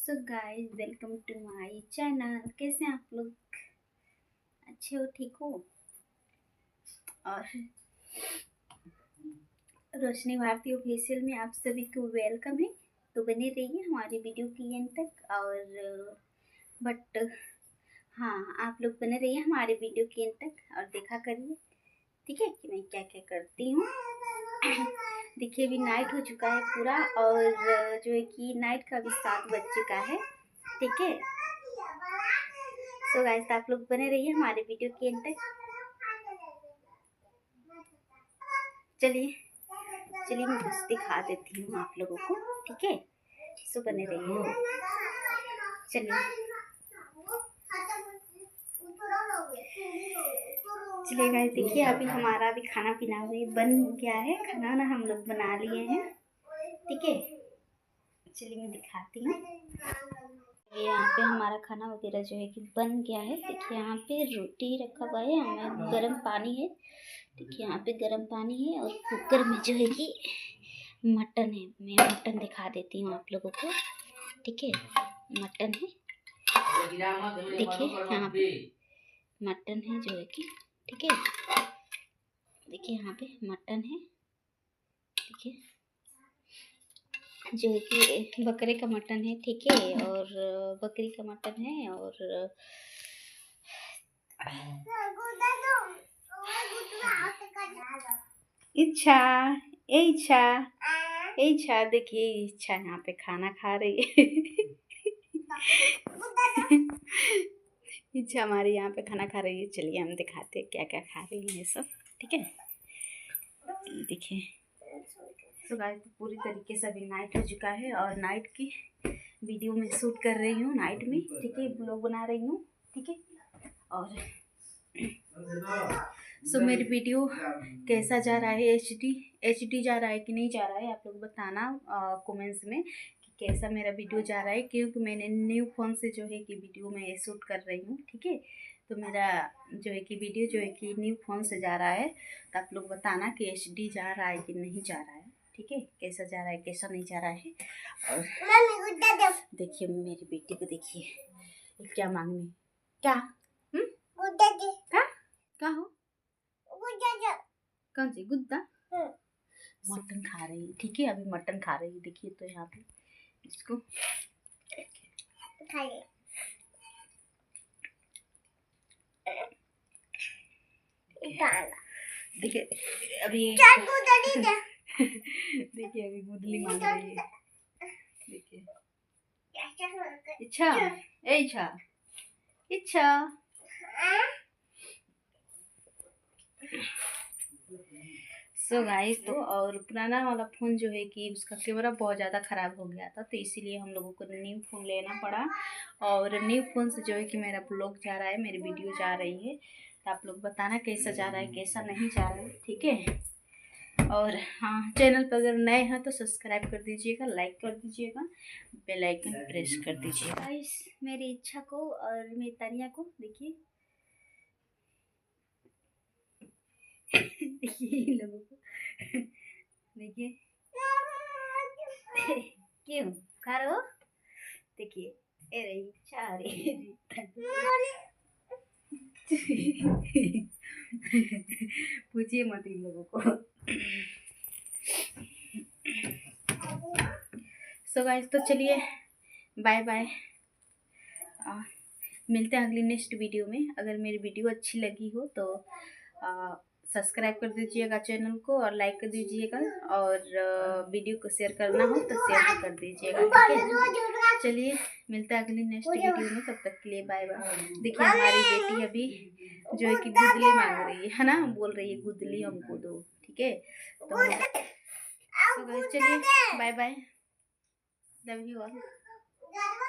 So guys, welcome to my channel. कैसे हैं आप लोग? अच्छे हो? ठीक हो? और रोशनी भारती ऑफिशियल में आप सभी को वेलकम है। तो बने रहिए हमारी वीडियो की एंड तक। और हाँ, आप लोग बने रहिए हमारे वीडियो के एंड तक और देखा करिए, ठीक है, कि मैं क्या क्या करती हूँ। देखिए, अभी नाइट हो चुका है पूरा, और जो है कि नाइट का भी 7 बज चुका है, ठीक है। सो गाइस, आप लोग बने रहिए हमारे वीडियो के एंड तक। चलिए मैं कुछ दिखा देती हूँ आप लोगों को, ठीक है। सो बने रहिए। चलिए गाइस, देखिए अभी हमारा भी खाना पीना भी बन गया है। खाना ना हम लोग बना लिए हैं, ठीक है। चलिए मैं दिखाती हूँ। यहाँ पे हमारा खाना वगैरह जो है कि बन गया है। देखिए यहाँ पे रोटी रखा हुआ है, हमें गर्म पानी है। देखिए यहाँ पे गर्म पानी है, और कुकर में जो है कि मटन है। मैं मटन दिखा देती हूँ आप लोगों को, ठीक है। मटन है, देखिए यहाँ पे मटन है जो है कि, ठीक है। देखिए यहाँ पे मटन है, देखिए जो है कि बकरे का मटन है, ठीक है। और बकरी का मटन है, और इच्छा देखिए, इच्छा यहाँ पे खाना खा रही है। इच्छा हमारी यहाँ पे खाना खा रही है। चलिए हम दिखाते हैं क्या क्या खा रही है सब, ठीक है। देखिए तो गाइस, तो पूरी तरीके से अभी नाइट हो चुका है, और नाइट की वीडियो में शूट कर रही हूँ नाइट में, ठीक है। ब्लॉग बना रही हूँ, ठीक है। और सो मेरी वीडियो कैसा जा रहा है, एचडी जा रहा है कि नहीं जा रहा है, आप लोग बताना कमेंट्स में कि कैसा मेरा वीडियो जा रहा है। क्योंकि मैंने न्यू फ़ोन से जो है कि वीडियो में शूट कर रही हूँ, ठीक है। तो मेरा जो है कि वीडियो जो है कि न्यू फ़ोन से जा रहा है, तो आप लोग बताना कि एचडी जा रहा है कि नहीं जा रहा है, ठीक है। कैसा जा रहा है, कैसा नहीं जा रहा है। और देखिए मेरी बेटी को, देखिए क्या मांगनी, क्या क्या हो, कौन सी गुद्दा? मटन खा रही है, ठीक है। अभी मटन खा रही है, देखिए। तो यहाँ पे इसको देखिए अभी देखिए अभी गुदली मांग रही है, देखिए। इच्छा सो गाइस, तो और पुराना वाला फ़ोन जो है कि उसका कैमरा बहुत ज़्यादा ख़राब हो गया था, तो इसीलिए हम लोगों को न्यू फ़ोन लेना पड़ा। और न्यू फ़ोन से जो है कि मेरा ब्लॉग जा रहा है, मेरी वीडियो जा रही है। तो आप लोग बताना कैसा जा रहा है, कैसा नहीं जा रहा है, ठीक है। और हाँ, चैनल पर अगर नए हैं तो सब्सक्राइब कर दीजिएगा, लाइक कर दीजिएगा, बेल आइकन प्रेस कर दीजिएगा। गाइस, मेरी इच्छा को और मेरी तानिया को देखिए, देखिए लोगों को देखिए क्यों खा रहे हो, देखिए ए रही इच्छा आ रही पूछिए मत इन लोगों को। सो गाइस, तो चलिए बाय बाय, मिलते हैं अगली नेक्स्ट वीडियो में। अगर मेरी वीडियो अच्छी लगी हो तो सब्सक्राइब कर दीजिएगा चैनल को, और लाइक कर दीजिएगा, और वीडियो को शेयर करना हो तो शेयर भी कर दीजिएगा, ठीक है। चलिए मिलते हैं अगली नेक्स्ट वीडियो में, तब तक के लिए बाय बाय। देखिए हमारी बेटी अभी जो है कि गुदली मांग रही है ना, बोल रही है गुदली हमको दो, ठीक है। तो चलिए bye bye, love you all.